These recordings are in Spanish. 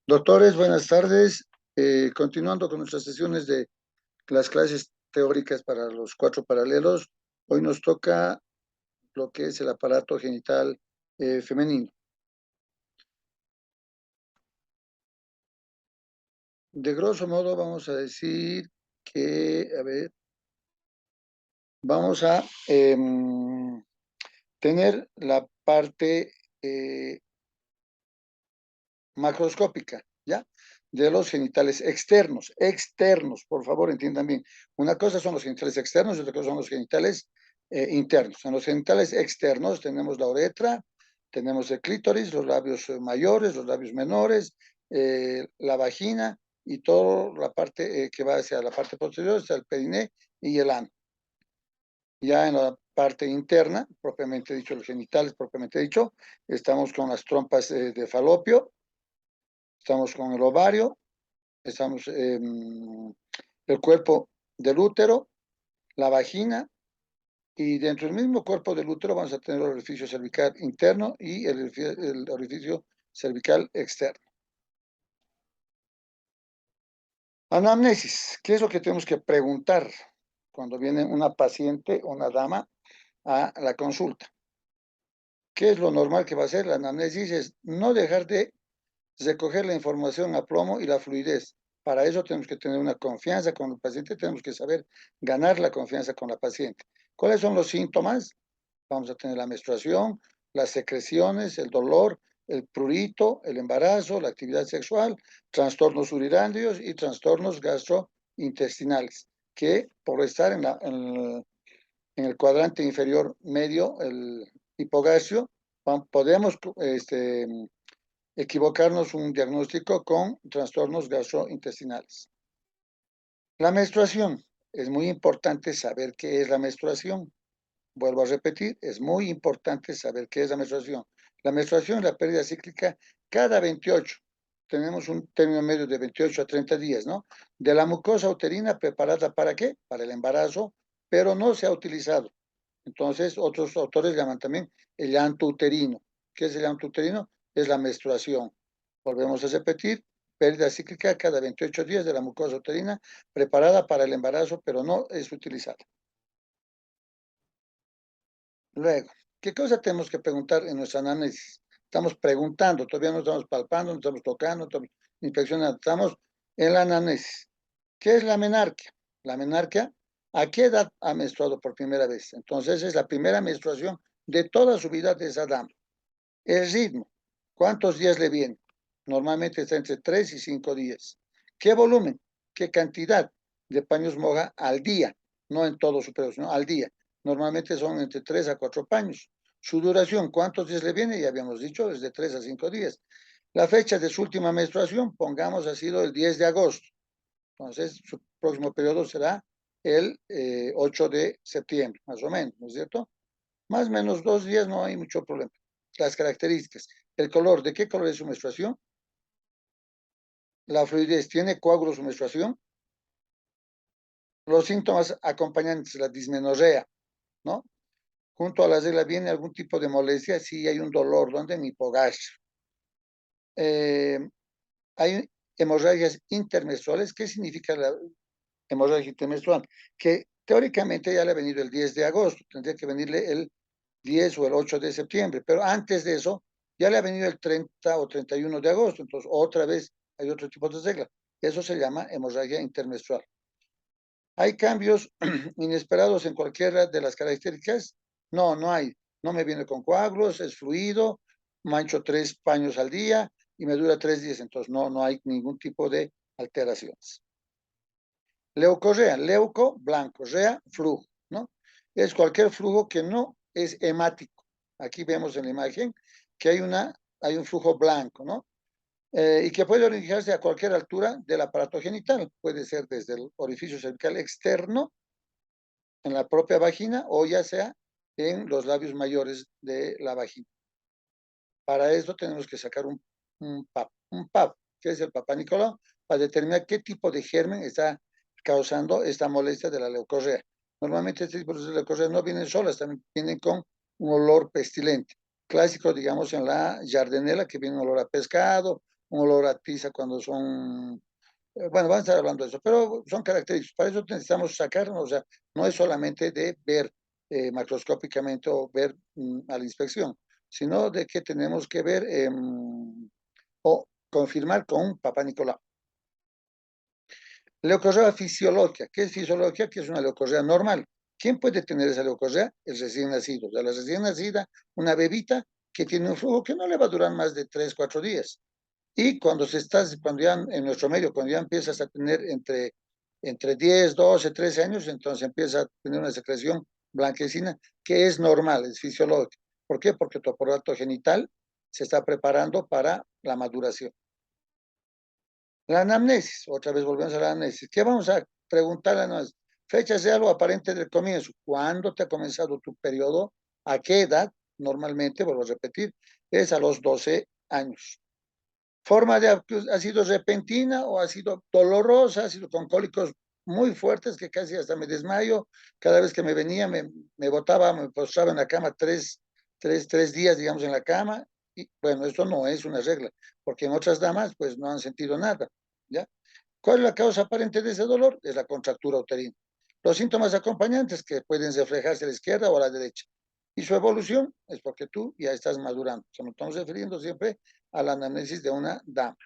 Doctores, buenas tardes. Continuando con nuestras sesiones de las clases teóricas para los cuatro paralelos, hoy nos toca lo que es el aparato genital femenino. De grosso modo vamos a decir que, a ver, vamos a tener la parte macroscópica, ¿ya? De los genitales externos, por favor, entiendan bien. Una cosa son los genitales externos y otra cosa son los genitales internos. En los genitales externos tenemos la uretra, tenemos el clítoris, los labios mayores, los labios menores, la vagina y toda la parte que va hacia la parte posterior, está el periné y el ano. Ya en la parte interna, propiamente dicho, los genitales, propiamente dicho, estamos con las trompas de falopio, estamos con el ovario, estamos el cuerpo del útero, la vagina, y dentro del mismo cuerpo del útero vamos a tener el orificio cervical interno y el orificio cervical externo. Anamnesis, ¿qué es lo que tenemos que preguntar cuando viene una paciente o una dama a la consulta? ¿Qué es lo normal que va a hacer? La anamnesis es no dejar de recoger la información a plomo y la fluidez. Para eso tenemos que tener una confianza con el paciente, tenemos que saber ganar la confianza con la paciente. ¿Cuáles son los síntomas? Vamos a tener la menstruación, las secreciones, el dolor, el prurito, el embarazo, la actividad sexual, trastornos urinarios y trastornos gastrointestinales, que por estar en el cuadrante inferior medio, el hipogastrio, podemos equivocarnos un diagnóstico con trastornos gastrointestinales. La menstruación. Es muy importante saber qué es la menstruación. Vuelvo a repetir, es muy importante saber qué es la menstruación. La menstruación es la pérdida cíclica cada 28. Tenemos un término medio de 28 a 30 días, ¿no? De la mucosa uterina preparada para qué? Para el embarazo, pero no se ha utilizado. Entonces, otros autores llaman también el llanto uterino. ¿Qué es el llanto uterino? Es la menstruación. Volvemos a repetir, pérdida cíclica cada 28 días de la mucosa uterina preparada para el embarazo, pero no es utilizada. Luego, ¿qué cosa tenemos que preguntar en nuestra análisis? Estamos preguntando, todavía no estamos palpando, no estamos tocando, no estamos inspeccionando, estamos en la análisis. ¿Qué es la menarquia? La menarquia, ¿a qué edad ha menstruado por primera vez? Entonces es la primera menstruación de toda su vida de esa dama. El ritmo, ¿cuántos días le viene? Normalmente está entre 3 y 5 días. ¿Qué volumen? ¿Qué cantidad de paños moja al día? No en todo su periodo, sino al día. Normalmente son entre 3 a 4 paños. Su duración, ¿cuántos días le viene? Ya habíamos dicho, es de 3 a 5 días. La fecha de su última menstruación, pongamos, ha sido el 10 de agosto. Entonces, su próximo periodo será el 8 de septiembre, más o menos, ¿no es cierto? Más o menos 2 días, no hay mucho problema. Las características. El color, ¿de qué color es su menstruación? La fluidez, ¿tiene coágulos su menstruación? Los síntomas acompañantes, la dismenorrea, ¿no? Junto a la regla viene algún tipo de molestia, si hay un dolor, ¿dónde? En hipogastrio. Eh, hay hemorragias intermenstruales. ¿Qué significa la hemorragia intermenstrual? Que teóricamente ya le ha venido el 10 de agosto, tendría que venirle el 10 o el 8 de septiembre, pero antes de eso ya le ha venido el 30 o 31 de agosto, entonces otra vez hay otro tipo de regla. Eso se llama hemorragia intermenstrual. ¿Hay cambios inesperados en cualquiera de las características? No, no hay. No me viene con coágulos, es fluido, mancho 3 paños al día y me dura 3 días, entonces no hay ningún tipo de alteraciones. Leucorrea, leuco, blanco, rea, flujo, ¿no? Es cualquier flujo que no es hemático. Aquí vemos en la imagen que hay un flujo blanco, ¿no? Y que puede originarse a cualquier altura del aparato genital. Puede ser desde el orificio cervical externo, en la propia vagina, o ya sea en los labios mayores de la vagina. Para eso tenemos que sacar un PAP, que es el Papá Nicolau, para determinar qué tipo de germen está causando esta molestia de la leucorrea. Normalmente este tipo de leucorrea no vienen solas, también vienen con un olor pestilente. Clásico, digamos, en la Jardinella, que viene un olor a pescado, un olor a tiza cuando son, bueno, vamos a estar hablando de eso, pero son característicos. Para eso necesitamos sacarnos, o sea, no es solamente de ver macroscópicamente o ver a la inspección, sino de que tenemos que ver o confirmar con un Papá Nicolau. Leucorrea fisiológica. ¿Qué es fisiológica? Que es una leucorrea normal. ¿Quién puede tener esa leucorrea? El recién nacido. O sea, la recién nacida, una bebita que tiene un flujo que no le va a durar más de 3, 4 días. Y cuando ya en nuestro medio, cuando ya empiezas a tener entre 10, 12, 13 años, entonces empieza a tener una secreción blanquecina que es normal, es fisiológica. ¿Por qué? Porque tu aparato genital se está preparando para la maduración. La anamnesis, otra vez volvemos a la anamnesis. ¿Qué vamos a preguntar a nosotros? Fechas de algo aparente del comienzo. ¿Cuándo te ha comenzado tu periodo? ¿A qué edad? Normalmente, vuelvo a repetir, es a los 12 años. Forma de ha sido repentina o ha sido dolorosa, ha sido con cólicos muy fuertes que casi hasta me desmayo. Cada vez que me venía me botaba, me postraba en la cama 3 días, digamos, en la cama. Y bueno, esto no es una regla, porque en otras damas pues no han sentido nada, ¿ya? ¿Cuál es la causa aparente de ese dolor? Es la contractura uterina. Los síntomas acompañantes que pueden reflejarse a la izquierda o a la derecha. Y su evolución es porque tú ya estás madurando. O sea, nos estamos refiriendo siempre a la anamnesis de una dama.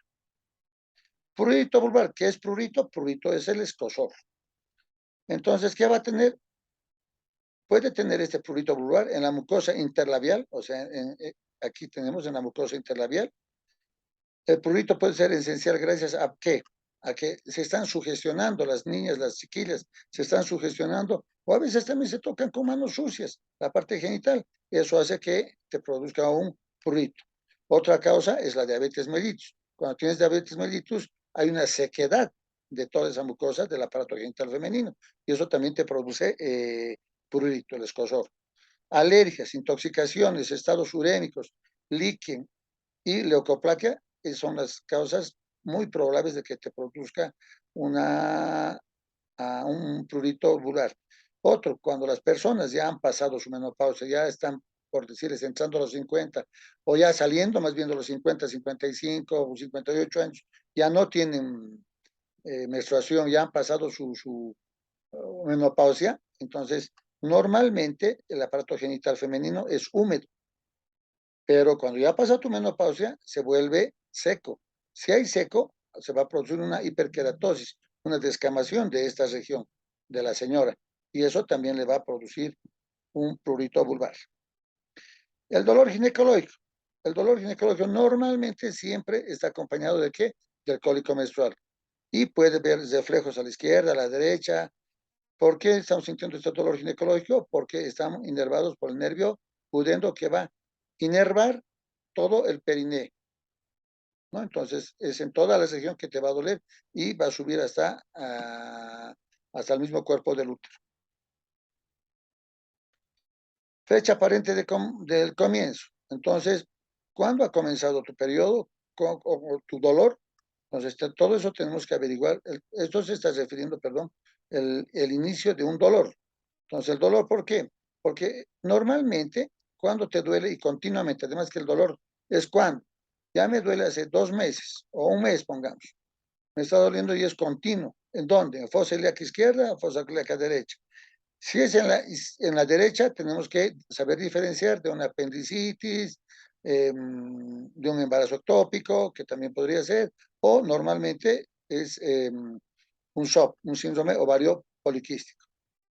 Prurito vulvar, ¿qué es prurito? Prurito es el escozor. Entonces, ¿qué va a tener? Puede tener este prurito vulvar en la mucosa interlabial, o sea, aquí tenemos en la mucosa interlabial. El prurito puede ser esencial gracias a qué? A que se están sugestionando las niñas, las chiquillas, se están sugestionando, o a veces también se tocan con manos sucias, la parte genital. Eso hace que te produzca un prurito. Otra causa es la diabetes mellitus. Cuando tienes diabetes mellitus, hay una sequedad de toda esa mucosa del aparato genital femenino, y eso también te produce prurito, el escozor. Alergias, intoxicaciones, estados urémicos, líquen y leucoplaquia son las causas muy probables de que te produzca un prurito vulvar. Otro, cuando las personas ya han pasado su menopausia, ya están, por decirles, entrando a los 50, o ya saliendo más bien de los 50, 55 o 58 años, ya no tienen menstruación, ya han pasado su menopausia, entonces normalmente el aparato genital femenino es húmedo, pero cuando ya pasa tu menopausia, se vuelve seco. Si hay seco, se va a producir una hiperkeratosis, una descamación de esta región de la señora, y eso también le va a producir un prurito vulvar. El dolor ginecológico. El dolor ginecológico normalmente siempre está acompañado de ¿qué? Del cólico menstrual. Y puede ver reflejos a la izquierda, a la derecha. ¿Por qué estamos sintiendo este dolor ginecológico? Porque estamos inervados por el nervio pudendo que va a inervar todo el perineo, ¿no? Entonces, es en toda la región que te va a doler y va a subir hasta el mismo cuerpo del útero. Fecha aparente del comienzo. Entonces, ¿cuándo ha comenzado tu periodo o tu dolor? Entonces, todo eso tenemos que averiguar. Esto se está refiriendo, perdón, el inicio de un dolor. Entonces, el dolor, ¿por qué? Porque normalmente, cuando te duele y continuamente, además que el dolor es cuando, ya me duele hace 2 meses o un mes, pongamos, me está doliendo y es continuo. ¿En dónde? ¿En fosa ilíaca izquierda o fosa ilíaca derecha? Si es en la derecha, tenemos que saber diferenciar de una apendicitis, de un embarazo ectópico, que también podría ser, o normalmente es un SOP, un síndrome ovario poliquístico.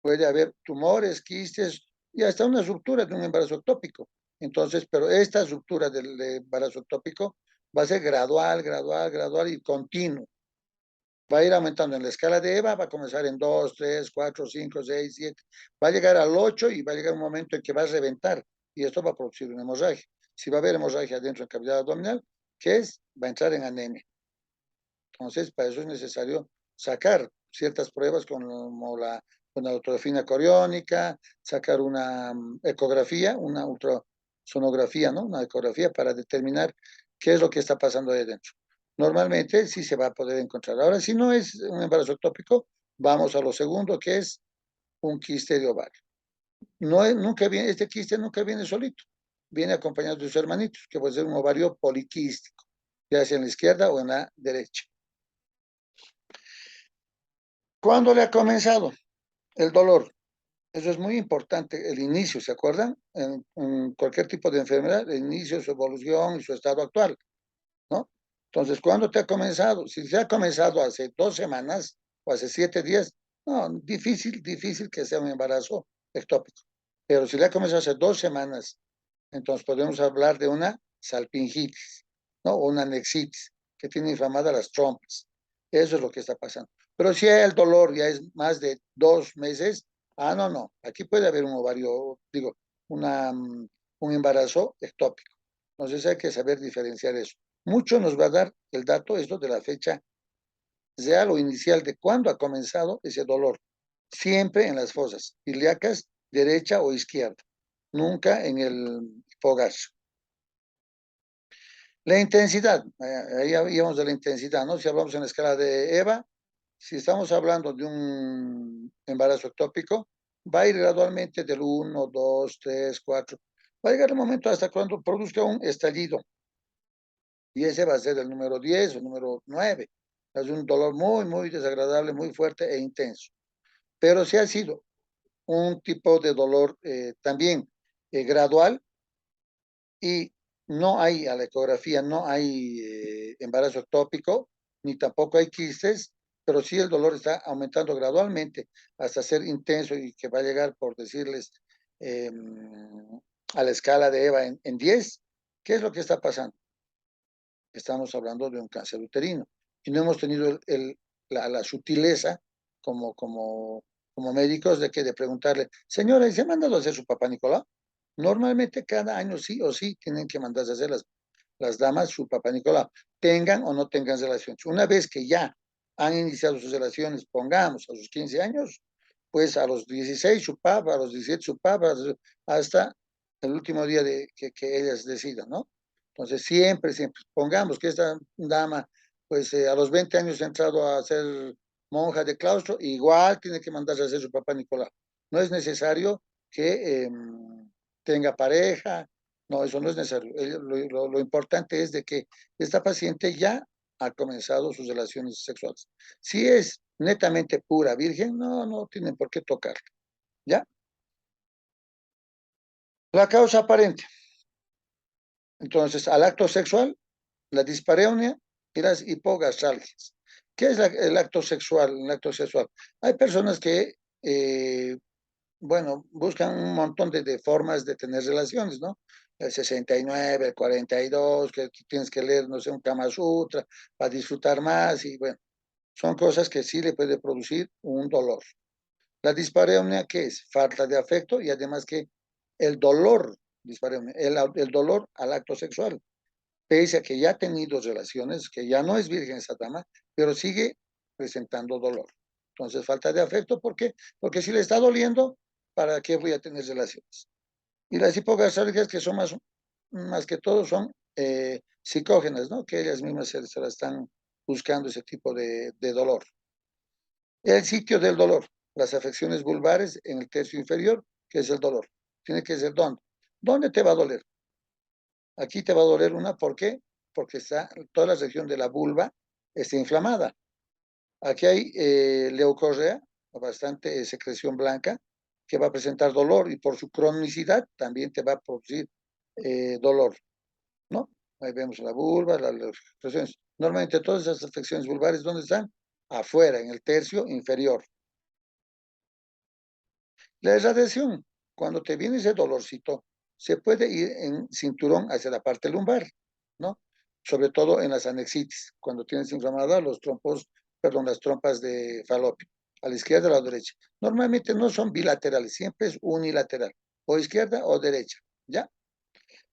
Puede haber tumores, quistes y hasta una ruptura de un embarazo ectópico. Entonces, pero esta ruptura del embarazo ectópico va a ser gradual, gradual, gradual y continuo. Va a ir aumentando en la escala de EVA, va a comenzar en 2, 3, 4, 5, 6, 7, va a llegar al 8 y va a llegar un momento en que va a reventar y esto va a producir una hemorragia. Si va a haber hemorragia dentro de la cavidad abdominal, ¿qué es? Va a entrar en anemia. Entonces, para eso es necesario sacar ciertas pruebas como la ultrafina coriónica, sacar una ecografía, una ultrasonografía, ¿no? Una ecografía para determinar qué es lo que está pasando ahí dentro. Normalmente sí se va a poder encontrar. Ahora, si no es un embarazo ectópico, vamos a lo segundo, que es un quiste de ovario. Nunca viene, este quiste nunca viene solito, viene acompañado de sus hermanitos, que puede ser un ovario poliquístico. ya sea en la izquierda o en la derecha. ¿Cuándo le ha comenzado el dolor? Eso es muy importante, el inicio, ¿se acuerdan? En cualquier tipo de enfermedad, el inicio, su evolución y su estado actual, ¿no? Entonces, ¿cuándo te ha comenzado? Si se ha comenzado hace 2 semanas o hace 7 días, no, difícil que sea un embarazo ectópico. Pero si le ha comenzado hace 2 semanas, entonces podemos hablar de una salpingitis, ¿no? O una anexitis, que tiene inflamadas las trompas. Eso es lo que está pasando. Pero si el dolor ya es más de 2 meses, no. Aquí puede haber un ovario, digo, un embarazo ectópico. Entonces hay que saber diferenciar eso. Mucho nos va a dar el dato, esto de la fecha real o inicial de cuándo ha comenzado ese dolor. Siempre en las fosas ilíacas, derecha o izquierda. Nunca en el hipogacho. La intensidad, ahí habíamos de la intensidad, ¿no? Si hablamos en la escala de EVA, si estamos hablando de un embarazo ectópico, va a ir gradualmente del 1, 2, 3, 4. Va a llegar el momento hasta cuando produzca un estallido. Y ese va a ser el número 10 o el número 9. Es un dolor muy desagradable, muy fuerte e intenso. Pero si ha sido un tipo de dolor también gradual, y no hay a la ecografía, no hay embarazo ectópico, ni tampoco hay quistes, pero sí el dolor está aumentando gradualmente hasta ser intenso y que va a llegar, por decirles, eh, a la escala de EVA en 10. ¿Qué es lo que está pasando? Estamos hablando de un cáncer uterino y no hemos tenido la sutileza como médicos de preguntarle, señora, ¿y se ha mandado a hacer su papá Nicolau? Normalmente cada año sí o sí tienen que mandarse a hacer las damas su papá Nicolau, tengan o no tengan relaciones. Una vez que ya han iniciado sus relaciones, pongamos a sus 15 años, pues a los 16 su papá, a los 17 su papá, hasta el último día que ellas decidan, ¿no? Entonces siempre, pongamos que esta dama, pues a los 20 años ha entrado a ser monja de claustro, igual tiene que mandarse a hacer su papá Nicolau. No es necesario que tenga pareja, no, eso no es necesario. Lo importante es de que esta paciente ya ha comenzado sus relaciones sexuales. Si es netamente pura virgen, no tienen por qué tocar, ¿ya? La causa aparente. Entonces, al acto sexual, la dispareunia y las hipogastralgias. ¿Qué es el acto sexual? El acto sexual. Hay personas que bueno, buscan un montón de formas de tener relaciones, ¿no? El 69, el 42, que tienes que leer, no sé, un Kama Sutra para disfrutar más y bueno, son cosas que sí le puede producir un dolor. La dispareunia, ¿qué es? Falta de afecto y además que el dolor, dispareunia, el dolor al acto sexual, pese a que ya ha tenido relaciones, que ya no es virgen esa dama, pero sigue presentando dolor. Entonces, falta de afecto, ¿por qué? Porque si le está doliendo, ¿para qué voy a tener relaciones? Y las hipogastrálicas, que son más que todo, son psicógenas, ¿no? Que ellas mismas se la están buscando ese tipo de dolor. El sitio del dolor, las afecciones vulvares en el tercio inferior, que es el dolor. Tiene que ser ¿dónde? ¿Dónde te va a doler? Aquí te va a doler una, ¿por qué? Porque toda la región de la vulva está inflamada. Aquí hay leucorrea, bastante secreción blanca, que va a presentar dolor y por su cronicidad también te va a producir dolor, ¿no? Ahí vemos la vulva, las secreciones. Normalmente todas esas afecciones vulvares, ¿dónde están? Afuera, en el tercio inferior. La irradiación, cuando te viene ese dolorcito, se puede ir en cinturón hacia la parte lumbar, ¿no? Sobre todo en las anexitis, cuando tienes inflamada las trompas de falopio, a la izquierda o a la derecha. Normalmente no son bilaterales, siempre es unilateral, o izquierda o derecha, ¿ya?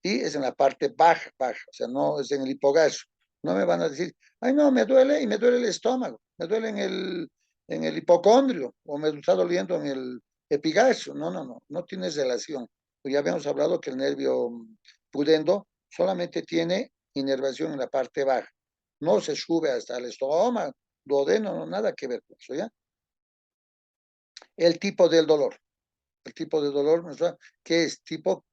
Y es en la parte baja, o sea, no es en el hipogaso. No me van a decir, ay, no, me duele y me duele el estómago, me duele en el hipocondrio, o me está doliendo en el epigaso. No tiene relación. Pues ya habíamos hablado que el nervio pudendo solamente tiene inervación en la parte baja. No se sube hasta el estómago, duodeno, no, nada que ver con eso, ¿ya? El tipo del dolor. El tipo de dolor, ¿no? Que es tipo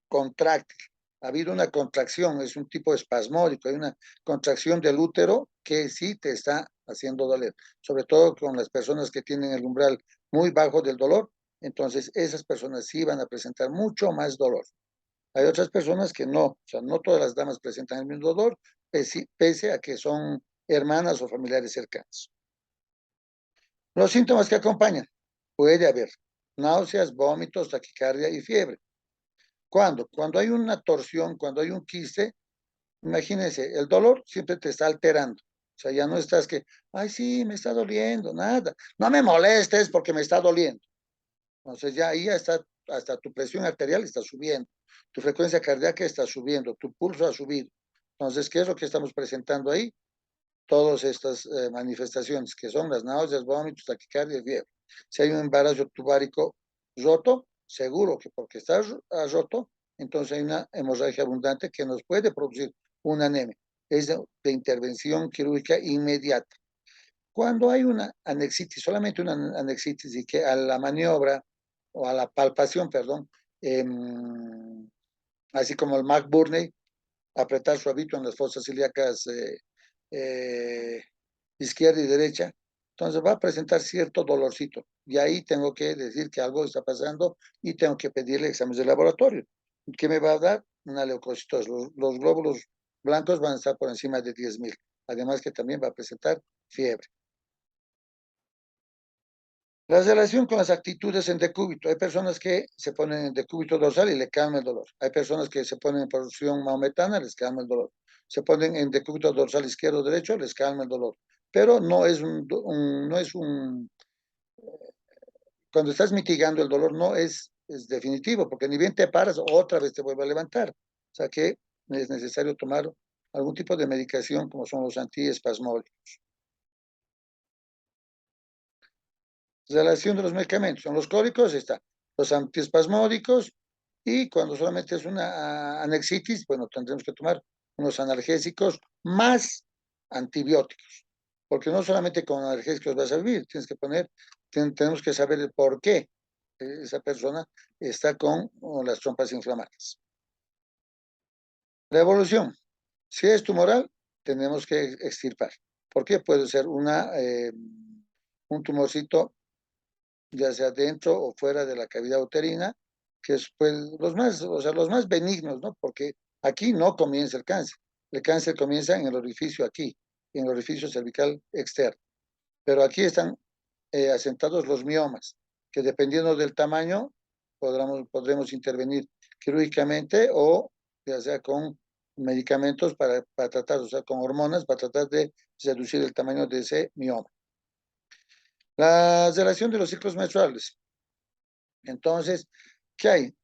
contráctil. ha habido una contracción, es un tipo espasmódico, hay una contracción del útero que sí te está haciendo doler, sobre todo con las personas que tienen el umbral muy bajo del dolor, entonces esas personas sí van a presentar mucho más dolor. Hay otras personas que no, o sea, no todas las damas presentan el mismo dolor, pese a que son hermanas o familiares cercanos. Los síntomas que acompañan, puede haber náuseas, vómitos, taquicardia y fiebre. ¿Cuándo? Cuando hay una torsión, cuando hay un quiste, imagínense, el dolor siempre te está alterando. O sea, ya no estás que, ay, sí, me está doliendo, nada. No me molestes porque me está doliendo. Entonces ya ahí ya está, hasta tu presión arterial está subiendo, tu frecuencia cardíaca está subiendo, tu pulso ha subido. Entonces, ¿qué es lo que estamos presentando ahí? Todas estas manifestaciones, que son las náuseas, vómitos, taquicardia y fiebre. Si hay un embarazo tubárico roto, seguro que porque está roto, entonces hay una hemorragia abundante que nos puede producir una anemia. Es de intervención quirúrgica inmediata. Cuando hay una anexitis, solamente una anexitis, y que a la maniobra o a la palpación, perdón, así como el McBurney, apretar suavito en las fosas ilíacas eh, izquierda y derecha, entonces va a presentar cierto dolorcito. Y ahí tengo que decir que algo está pasando y tengo que pedirle exámenes de laboratorio. ¿Qué me va a dar? Una leucocitosis. Los glóbulos blancos van a estar por encima de 10.000. Además que también va a presentar fiebre. La relación con las actitudes en decúbito. Hay personas que se ponen en decúbito dorsal y le calma el dolor. Hay personas que se ponen en posición maometana, les calma el dolor. Se ponen en decúbito dorsal izquierdo o derecho, les calma el dolor. Pero no es no es un, cuando estás mitigando el dolor no es definitivo, porque ni bien te paras, otra vez te vuelve a levantar. O sea que es necesario tomar algún tipo de medicación, como son los antiespasmódicos. Relación de los medicamentos. En los cólicos está los antiespasmódicos y cuando solamente es una anexitis, bueno, tendremos que tomar unos analgésicos más antibióticos, porque no solamente con analgésicos vas a vivir, tienes que tenemos que saber el por qué esa persona está con las trompas inflamadas. La evolución. Si es tumoral, tenemos que extirpar. ¿Por qué? Puede ser un tumorcito ya sea dentro o fuera de la cavidad uterina, que es pues, los más, o sea, los más benignos, ¿no? Porque aquí no comienza el cáncer. El cáncer comienza en el orificio aquí, en el orificio cervical externo. Pero aquí están asentados los miomas, que dependiendo del tamaño, podremos intervenir quirúrgicamente o ya sea con medicamentos para tratar, o sea, con hormonas para tratar de reducir el tamaño de ese mioma. La relación de los ciclos menstruales. Entonces, ¿qué hay?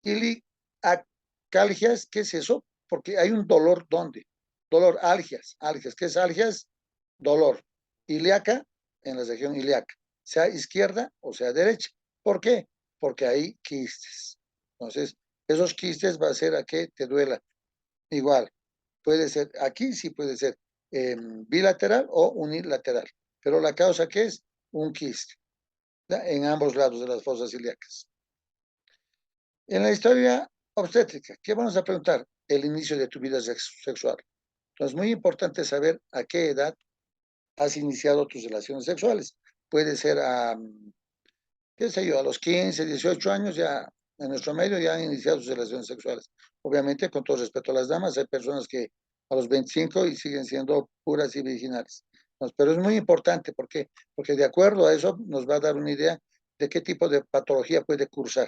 Iliacalgias, ¿qué es eso? Porque hay un dolor, ¿dónde? Dolor, algias. ¿Qué es algias? Dolor. Ilíaca, en la región ilíaca, sea izquierda o sea derecha. ¿Por qué? Porque hay quistes. Entonces, esos quistes va a hacer a que te duela. Igual, puede ser, aquí sí puede ser bilateral o unilateral. Pero la causa, ¿qué es? Un quiste, ¿ya? En ambos lados de las fosas ilíacas. En la historia obstétrica, ¿qué vamos a preguntar? El inicio de tu vida sexual. Entonces, muy importante saber a qué edad has iniciado tus relaciones sexuales. Puede ser a, qué sé yo, a los 15, 18 años ya, en nuestro medio ya han iniciado sus relaciones sexuales. Obviamente, con todo respeto a las damas, hay personas que a los 25 y siguen siendo puras y virginales. Entonces, pero es muy importante, ¿por qué? Porque de acuerdo a eso nos va a dar una idea de qué tipo de patología puede cursar.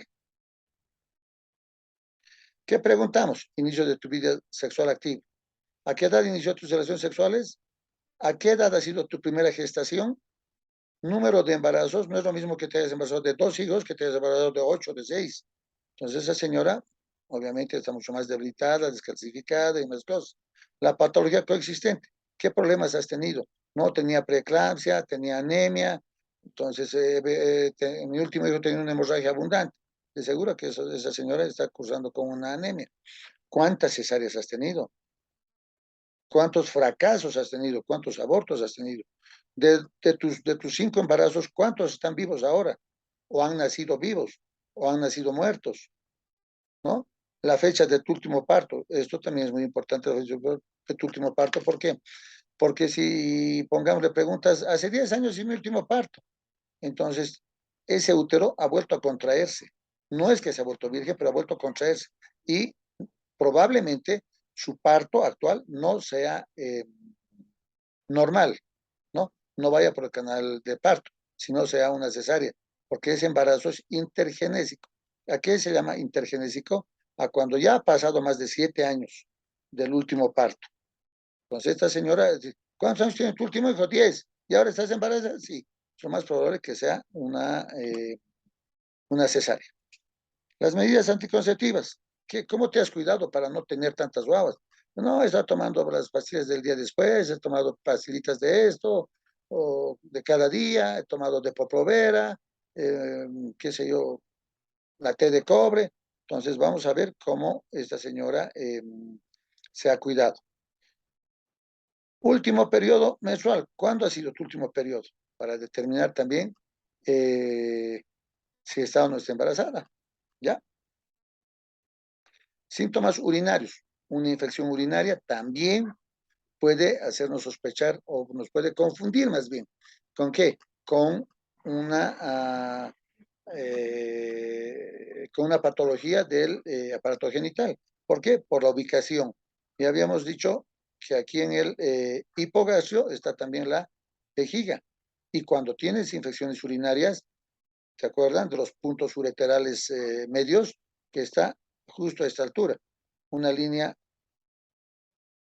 ¿Qué preguntamos? Inicio de tu vida sexual activa. ¿A qué edad inició tus relaciones sexuales? ¿A qué edad ha sido tu primera gestación? Número de embarazos. No es lo mismo que te hayas embarazado de 2 hijos que te hayas embarazado de 8, de 6. Entonces esa señora obviamente está mucho más debilitada, descalcificada y más cosas. La patología coexistente. ¿Qué problemas has tenido? No, tenía preeclampsia, tenía anemia. Entonces, mi último hijo tenía una hemorragia abundante. De seguro que esa señora está cursando con una anemia. ¿Cuántas cesáreas has tenido? ¿Cuántos fracasos has tenido? ¿Cuántos abortos has tenido? De tus 5 embarazos, ¿cuántos están vivos ahora? ¿O han nacido vivos? ¿O han nacido muertos? ¿No? La fecha de tu último parto, esto también es muy importante, la fecha de tu último parto. ¿Por qué? Porque si, pongamos, le preguntas, hace 10 años y mi último parto, entonces ese útero ha vuelto a contraerse. No es que se ha vuelto virgen, pero ha vuelto a contraerse. Y probablemente su parto actual no sea normal, ¿no? No vaya por el canal de parto, sino sea una cesárea, porque ese embarazo es intergenésico. ¿A qué se llama intergenésico? A cuando ya ha pasado más de 7 años del último parto. Entonces esta señora, ¿cuántos años tiene tu último hijo? 10. ¿Y ahora estás embarazada? Sí. Es lo más probable que sea una cesárea. Las medidas anticonceptivas. ¿Cómo te has cuidado para no tener tantas guaguas? No, he estado tomando las pastillas del día después, he tomado pastillitas de esto, o de cada día, he tomado de poprovera, qué sé yo, la té de cobre. Entonces vamos a ver cómo esta señora se ha cuidado. Último periodo menstrual. ¿Cuándo ha sido tu último periodo? Para determinar también si está o no está embarazada. ¿Ya? Síntomas urinarios. Una infección urinaria también puede hacernos sospechar o nos puede confundir más bien. ¿Con qué? Una, con una patología del aparato genital. ¿Por qué? Por la ubicación. Ya habíamos dicho que aquí en el hipogasio está también la vejiga. Y cuando tienes infecciones urinarias, ¿se acuerdan de los puntos ureterales medios? Que está justo a esta altura. Una línea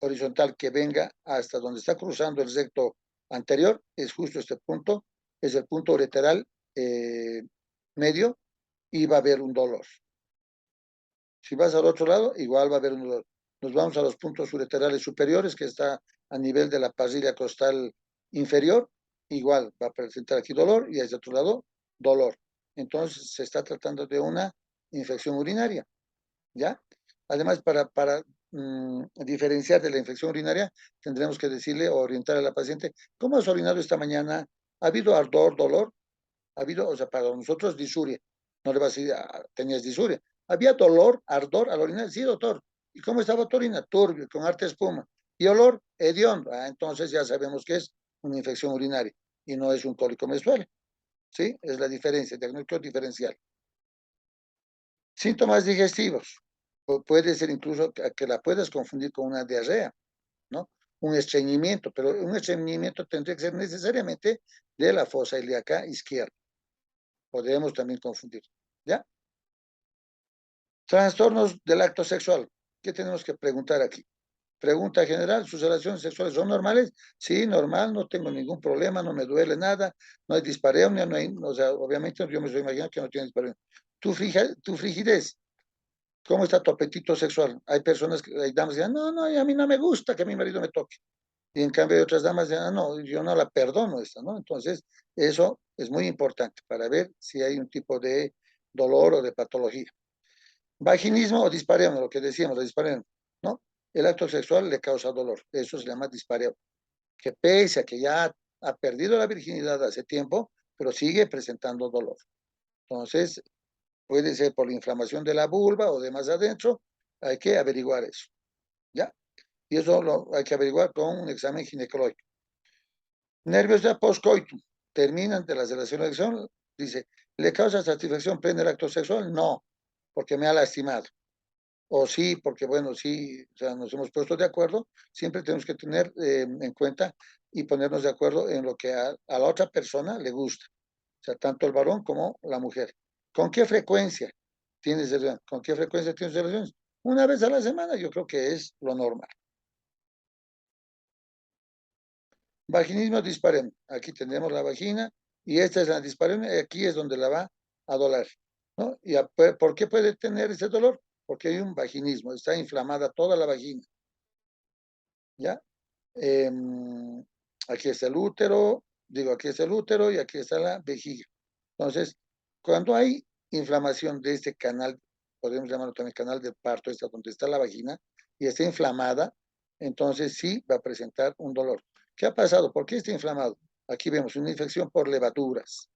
horizontal que venga hasta donde está cruzando el recto anterior, es justo este punto, es el punto ureteral medio, y va a haber un dolor. Si vas al otro lado, igual va a haber un dolor. Nos vamos a los puntos ureterales superiores, que está a nivel de la parrilla costal inferior, igual va a presentar aquí dolor, y a ese otro lado, dolor. Entonces, se está tratando de una infección urinaria, ¿ya? Además, para diferenciar de la infección urinaria, tendremos que decirle o orientar a la paciente, ¿cómo has orinado esta mañana? ¿Ha habido ardor, dolor? ¿Ha habido, o sea, para nosotros, disuria? No le vas a decir, tenías disuria. ¿Había dolor, ardor al orinar? Sí, doctor. ¿Y cómo estaba tu orina? Turbio, con harta espuma. ¿Y olor? Hediondo. Entonces ya sabemos que es una infección urinaria y no es un cólico menstrual. ¿Sí? Es la diferencia, diagnóstico diferencial. Síntomas digestivos. Puede ser incluso que la puedas confundir con una diarrea, ¿no? Un estreñimiento, pero un estreñimiento tendría que ser necesariamente de la fosa ilíaca izquierda. Podemos también confundir, ¿ya? Trastornos del acto sexual. ¿Qué tenemos que preguntar aquí? Pregunta general, ¿sus relaciones sexuales son normales? Sí, normal, no tengo ningún problema, no me duele nada, no hay dispareunia, no hay, o sea, obviamente yo me estoy imaginando que no tiene dispareunia. Tu frigidez, ¿cómo está tu apetito sexual? Hay personas, hay damas que dicen, no, no, a mí no me gusta que mi marido me toque. Y en cambio hay otras damas que dicen, no, yo no la perdono esta, ¿no? Entonces, eso es muy importante para ver si hay un tipo de dolor o de patología. Vaginismo o dispareunia, lo que decíamos, la dispareunia, ¿no? El acto sexual le causa dolor, eso se llama dispareunia, que pese a que ya ha perdido la virginidad hace tiempo, pero sigue presentando dolor. Entonces, puede ser por la inflamación de la vulva o de más adentro, hay que averiguar eso, ¿ya? Y eso lo hay que averiguar con un examen ginecológico. Nervios de postcoitum, terminan de las relaciones sexuales, dice, ¿le causa satisfacción plena el acto sexual? No, porque me ha lastimado. O sí, porque bueno, sí, o sea, nos hemos puesto de acuerdo, siempre tenemos que tener en cuenta y ponernos de acuerdo en lo que a la otra persona le gusta, o sea, tanto el varón como la mujer. ¿Con qué frecuencia tienes relaciones? ¿Con qué frecuencia tienes relaciones? Una vez a la semana, yo creo que es lo normal. Vaginismo dispareunia. Aquí tenemos la vagina y esta es la dispareunia y aquí es donde la va a doler, ¿no? ¿Por qué puede tener ese dolor? Porque hay un vaginismo, está inflamada toda la vagina, ¿ya? Eh, aquí está el útero, digo, aquí está el útero y aquí está la vejiga. Entonces, cuando hay inflamación de este canal, podemos llamarlo también canal del parto, está donde está la vagina, y está inflamada, entonces sí va a presentar un dolor. ¿Qué ha pasado? ¿Por qué está inflamado? Aquí vemos una infección por levaduras.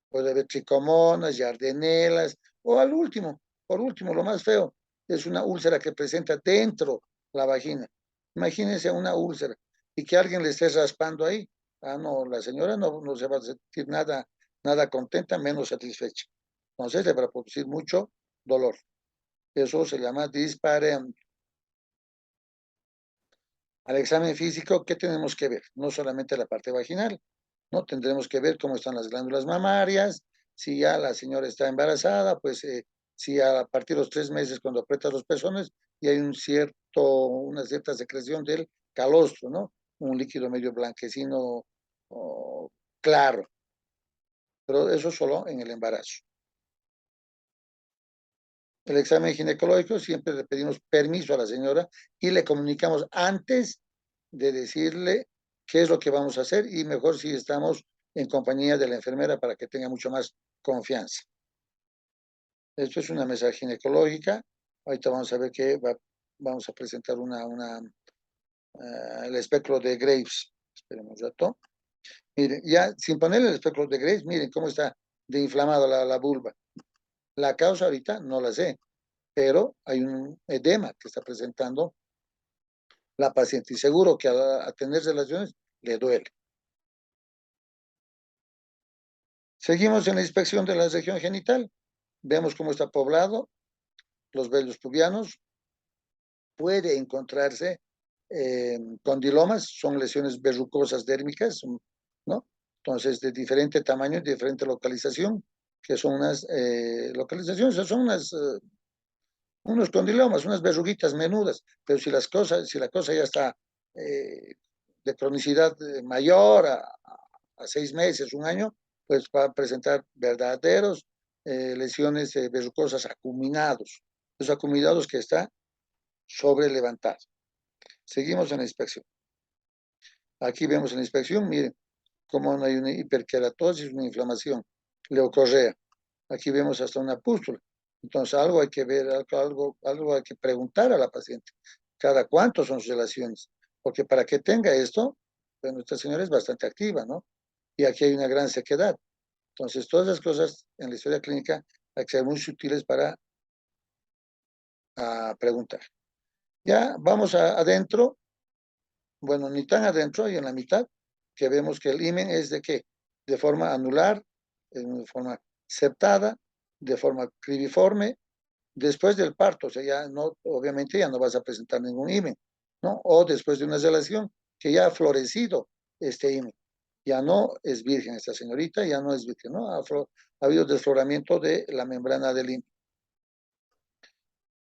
Puede haber tricomonas, yardenelas, o al último, por último, lo más feo, es una úlcera que presenta dentro la vagina. Imagínense una úlcera y que alguien le esté raspando ahí. Ah, no, la señora no se va a sentir nada contenta, menos satisfecha. Entonces le va a producir mucho dolor. Eso se llama dispareunia. Al examen físico, ¿qué tenemos que ver? No solamente la parte vaginal, ¿no? Tendremos que ver cómo están las glándulas mamarias, si ya la señora está embarazada, pues si a partir de los 3 meses, cuando aprietas los pezones, y hay una cierta secreción del calostro, ¿no? Un líquido medio blanquecino o claro, pero eso solo en el embarazo. El examen ginecológico siempre le pedimos permiso a la señora y le comunicamos antes de decirle qué es lo que vamos a hacer y mejor si estamos en compañía de la enfermera para que tenga mucho más confianza. Esto es una mesa ginecológica. Ahorita vamos a ver que vamos a presentar el espectro de Graves. Esperemos un rato. Miren, ya sin poner el espectro de Graves, miren cómo está de inflamado la vulva. La causa ahorita no la sé, pero hay un edema que está presentando la paciente y seguro que a tener relaciones le duele. Seguimos en la inspección de la región genital. Vemos cómo está poblado, los vellos pubianos. Puede encontrarse condilomas, son lesiones verrucosas dérmicas, ¿no? Entonces, de diferente tamaño y de diferente localización, que son unas localizaciones, son unos condilomas, unas verruguitas menudas, pero si la cosa ya está de cronicidad mayor a 6 meses, un año, pues va a presentar verdaderos lesiones verrucosas acuminados, los acuminados que está sobre levantado. Seguimos en la inspección. Aquí vemos en la inspección, miren, cómo no hay una hiperkeratosis, una inflamación, leucorrea. Aquí vemos hasta una pústula. Entonces, algo hay que ver, algo hay que preguntar a la paciente. ¿Cada cuánto son sus relaciones? Porque para que tenga esto, pues nuestra señora es bastante activa, ¿no? Y aquí hay una gran sequedad. Entonces, todas las cosas en la historia clínica hay que ser muy sutiles para preguntar. Ya vamos adentro, bueno, ni tan adentro, y en la mitad, que vemos que el himen es de qué? De forma anular, de forma septada, de forma cribiforme, después del parto, o sea, ya no, obviamente ya no vas a presentar ningún himen, ¿no? O después de una relación que ya ha florecido este himen. Ya no es virgen esta señorita, ya no es virgen, ¿no? Ha habido desfloramiento de la membrana del himen.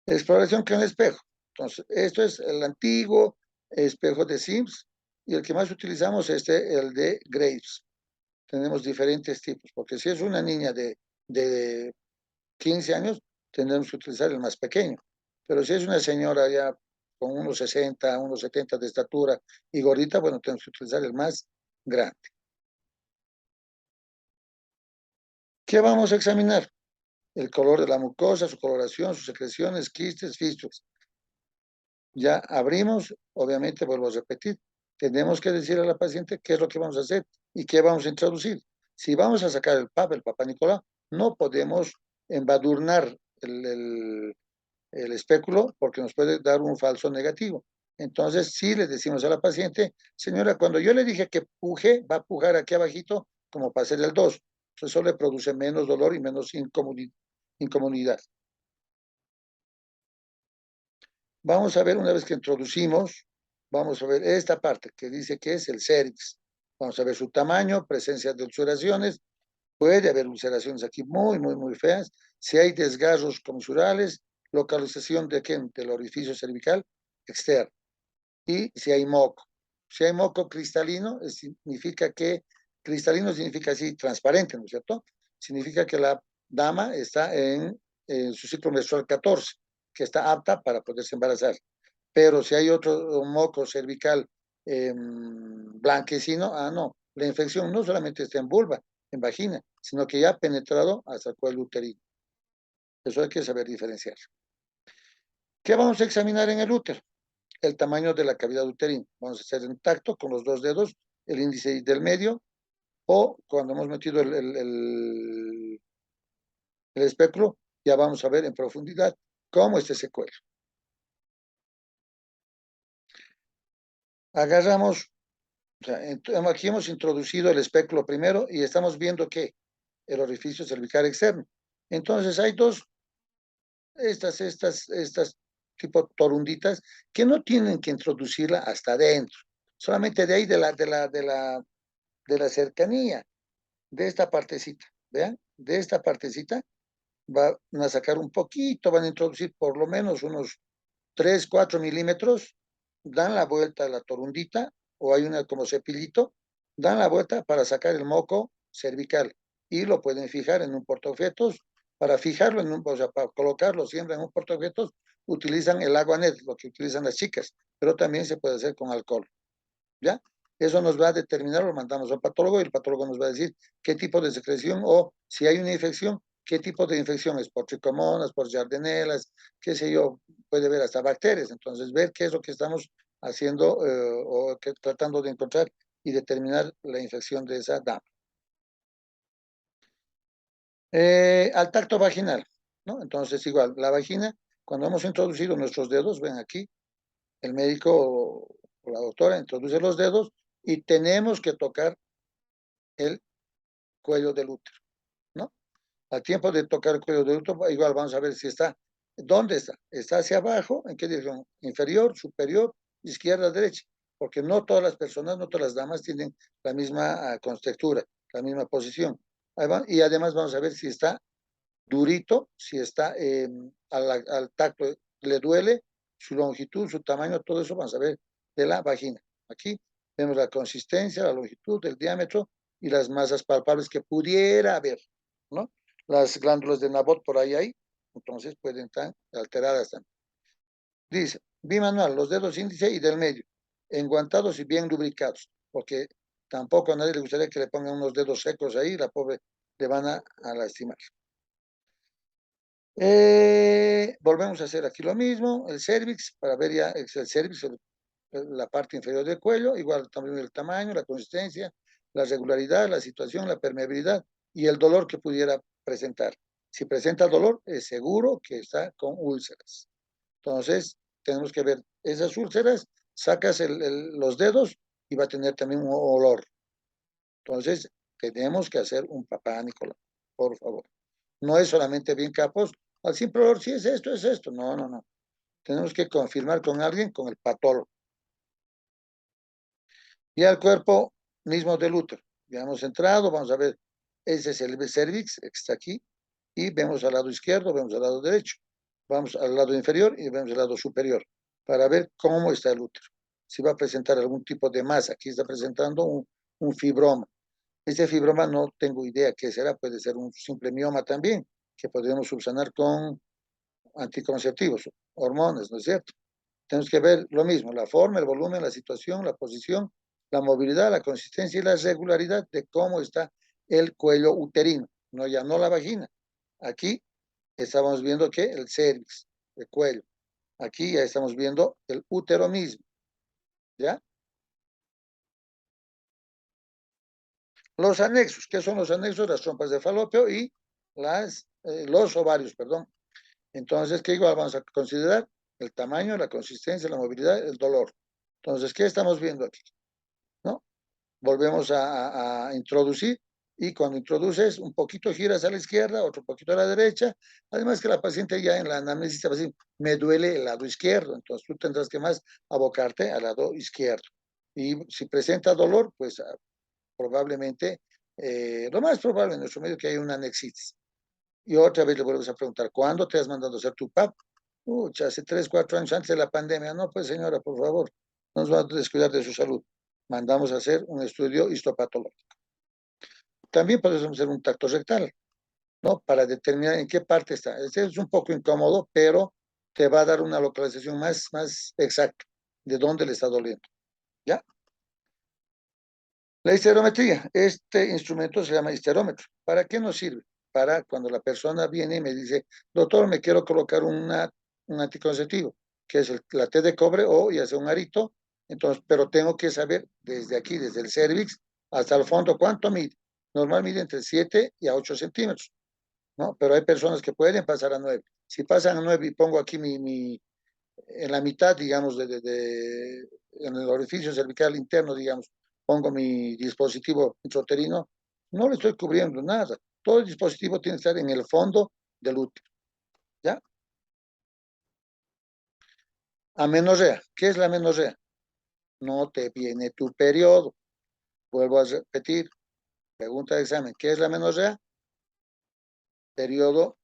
Exploración con el espejo. Entonces, esto es el antiguo espejo de Sims y el que más utilizamos es el de Graves. Tenemos diferentes tipos, porque si es una niña de 15 años, tendremos que utilizar el más pequeño. Pero si es una señora ya con unos 60, unos 70 de estatura y gordita, bueno, tenemos que utilizar el más grande. ¿Qué vamos a examinar? El color de la mucosa, su coloración, sus secreciones, quistes, fístulas. Ya abrimos, obviamente, vuelvo a repetir, tenemos que decir a la paciente qué es lo que vamos a hacer y qué vamos a introducir. Si vamos a sacar el Papa Nicolau, no podemos embadurnar el espéculo porque nos puede dar un falso negativo. Entonces, sí le decimos a la paciente, señora, cuando yo le dije que puje, va a pujar aquí abajito como para hacer el 2. Eso le produce menos dolor y menos incomodidad. Vamos a ver, una vez que introducimos, vamos a ver esta parte que dice que es el cérvix. Vamos a ver su tamaño, presencia de ulceraciones. Puede haber ulceraciones aquí muy feas. Si hay desgarros comisurales, localización del orificio cervical externo. Y si hay moco. Si hay moco cristalino, cristalino significa así, transparente, ¿no es cierto? Significa que la dama está en su ciclo menstrual 14, que está apta para poderse embarazar. Pero si hay otro moco cervical blanquecino, no. La infección no solamente está en vulva, en vagina, sino que ya ha penetrado hasta el cuello uterino. Eso hay que saber diferenciar. ¿Qué vamos a examinar en el útero? El tamaño de la cavidad uterina. Vamos a hacer en tacto con los 2 dedos, el índice del medio, o cuando hemos metido el espéculo, ya vamos a ver en profundidad cómo está ese cuello. Agarramos, o sea, aquí hemos introducido el espéculo primero y estamos viendo que el orificio cervical externo. Entonces hay dos, estas tipo torunditas que no tienen que introducirla hasta adentro, solamente de ahí de la cercanía, de esta partecita, ¿vean? De esta partecita van a sacar un poquito, van a introducir por lo menos unos 3, 4 milímetros, dan la vuelta a la torundita, o hay una como cepillito, dan la vuelta para sacar el moco cervical y lo pueden fijar en un portaobjetos. Para fijarlo o sea, para colocarlo siempre en un portaobjetos, utilizan el agua net, lo que utilizan las chicas, pero también se puede hacer con alcohol, ¿ya? Eso nos va a determinar, lo mandamos al patólogo y el patólogo nos va a decir qué tipo de secreción o si hay una infección, qué tipo de infección es por tricomonas, por jardinelas, qué sé yo, puede ver hasta bacterias. Entonces, ver qué es lo que estamos haciendo o tratando de encontrar y determinar la infección de esa dama. Al tacto vaginal, ¿no? Entonces, igual, la vagina, cuando hemos introducido nuestros dedos, ven aquí, el médico o la doctora introduce los dedos y tenemos que tocar el cuello del útero, ¿no? Al tiempo de tocar el cuello del útero, igual vamos a ver si está, ¿dónde está? ¿Está hacia abajo? ¿En qué dirección? ¿Inferior, superior, izquierda, derecha? Porque no todas las personas, no todas las damas tienen la misma contextura, la misma posición. Y además vamos a ver si está durito, si está al tacto, le duele, su longitud, su tamaño, todo eso vamos a ver de la vagina. Aquí vemos la consistencia, la longitud, el diámetro y las masas palpables que pudiera haber, ¿no? Las glándulas de Nabot por ahí hay, entonces pueden estar alteradas también. Dice, bimanual, los dedos índice y del medio, enguantados y bien lubricados, porque tampoco a nadie le gustaría que le pongan unos dedos secos ahí, la pobre le van a lastimar. Volvemos a hacer aquí lo mismo, el cervix, para ver ya el cervix, la parte inferior del cuello, igual también el tamaño, la consistencia, la regularidad, la situación, la permeabilidad y el dolor que pudiera presentar. Si presenta dolor, es seguro que está con úlceras. Entonces, tenemos que ver esas úlceras, sacas los dedos y va a tener también un olor. Entonces, tenemos que hacer un papá Nicolás, por favor. No es solamente bien capos, al simple olor, si es esto, es esto. No, no, no. Tenemos que confirmar con alguien, con el patólogo. Y al cuerpo mismo del útero. Ya hemos entrado, vamos a ver, ese es el cervix, que está aquí, y vemos al lado izquierdo, vemos al lado derecho, vamos al lado inferior y vemos al lado superior, para ver cómo está el útero. Si va a presentar algún tipo de masa, aquí está presentando un fibroma. Este fibroma no tengo idea qué será, puede ser un simple mioma también, que podríamos subsanar con anticonceptivos, hormonas, ¿no es cierto? Tenemos que ver lo mismo, la forma, el volumen, la situación, la posición, la movilidad, la consistencia y la regularidad de cómo está el cuello uterino, no ya no la vagina. Aquí estamos viendo que el cervix, el cuello. Aquí ya estamos viendo el útero mismo, ¿ya? Los anexos, ¿qué son los anexos? Las trompas de falopio y los ovarios, perdón. Entonces, ¿qué igual vamos a considerar? El tamaño, la consistencia, la movilidad, el dolor. Entonces, ¿qué estamos viendo aquí? ¿No? Volvemos a introducir y cuando introduces un poquito giras a la izquierda, otro poquito a la derecha. Además que la paciente ya en la anamnesis va a decir, me duele el lado izquierdo, entonces tú tendrás que más abocarte al lado izquierdo. Y si presenta dolor, pues probablemente, lo más probable en nuestro medio que hay una anexitis. Y otra vez le vuelves a preguntar, ¿cuándo te has mandado a hacer tu PAP? Hace 3, 4 años antes de la pandemia. No, pues señora, por favor, no nos va a descuidar de su salud. Mandamos a hacer un estudio histopatológico. También podemos hacer un tacto rectal, ¿no? Para determinar en qué parte está. Este es un poco incómodo, pero te va a dar una localización más exacta de dónde le está doliendo. ¿Ya? La histerometría, este instrumento se llama histerómetro. ¿Para qué nos sirve? Para cuando la persona viene y me dice, doctor, me quiero colocar un anticonceptivo, que es la T de cobre o ya sea un arito, entonces, pero tengo que saber desde aquí, desde el cervix hasta el fondo, cuánto mide. Normal mide entre 7 y 8 centímetros. ¿no? Pero hay personas que pueden pasar a 9. Si pasan a 9 y pongo aquí en la mitad, digamos, en el orificio cervical interno, digamos, pongo mi dispositivo intrauterino, no le estoy cubriendo nada. Todo el dispositivo tiene que estar en el fondo del útero, ¿ya? Amenorrea. ¿Qué es la amenorrea? No te viene tu periodo. Vuelvo a repetir, pregunta de examen. ¿Qué es la amenorrea? Periodo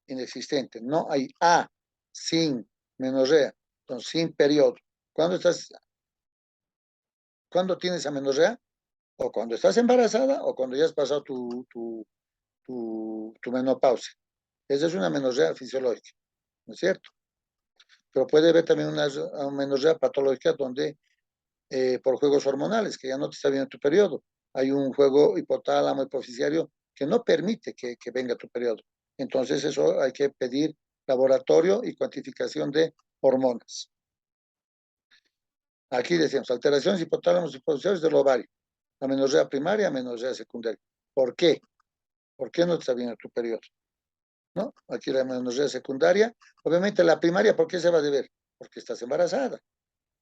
inexistente. No hay A sin menorrea, entonces sin periodo. ¿Cuándo tienes amenorrea? O cuando estás embarazada o cuando ya has pasado tu menopausia. Esa es una amenorrea fisiológica, ¿no es cierto? Pero puede haber también una amenorrea patológica donde por juegos hormonales, que ya no te está viendo tu periodo. Hay un juego hipotálamo, hipoficiario, que no permite que venga tu periodo. Entonces eso hay que pedir laboratorio y cuantificación de hormonas. Aquí decíamos, alteraciones hipotálamos hipoficiarios del ovario. Amenorrea primaria, amenorrea secundaria. ¿Por qué? ¿Por qué no te está viendo tu periodo? ¿No? Aquí la amenorrea secundaria. Obviamente la primaria, ¿por qué se va a deber? Porque estás embarazada.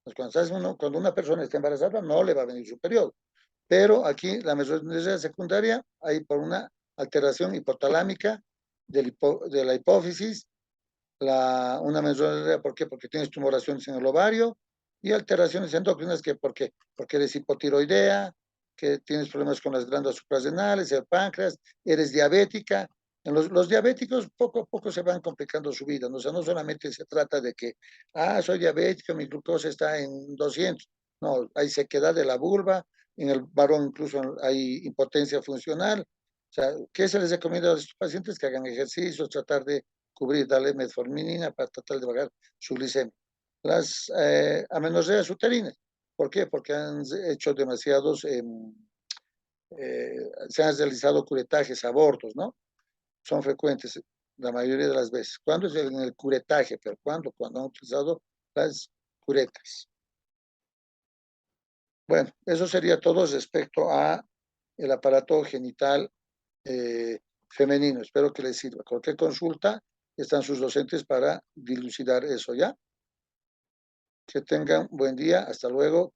Pues cuando una persona está embarazada, no le va a venir su periodo. Pero aquí la amenorrea secundaria hay por una alteración hipotalámica de la hipófisis, una amenorrea, ¿por qué? Porque tienes tumoraciones en el ovario y alteraciones endocrinas, ¿por qué? Porque eres hipotiroidea, que tienes problemas con las glándulas suprarrenales, el páncreas, eres diabética. Los diabéticos poco a poco se van complicando su vida, ¿no? O sea, no solamente se trata de que, soy diabético, mi glucosa está en 200. No, hay sequedad de la vulva, en el varón incluso hay impotencia funcional. O sea, ¿qué se les recomienda a los pacientes? Que hagan ejercicios, tratar de cubrir, darle metformina para tratar de bajar su glicemia. Las amenorreas uterinas, ¿por qué? Porque han hecho demasiados, se han realizado curetajes, abortos, ¿no? Son frecuentes la mayoría de las veces. ¿Cuándo es en el curetaje? ¿Pero cuándo? Cuando han utilizado las curetas. Bueno, eso sería todo respecto a el aparato genital femenino. Espero que les sirva. Cualquier consulta, están sus docentes para dilucidar eso, ¿ya? Que tengan buen día. Hasta luego.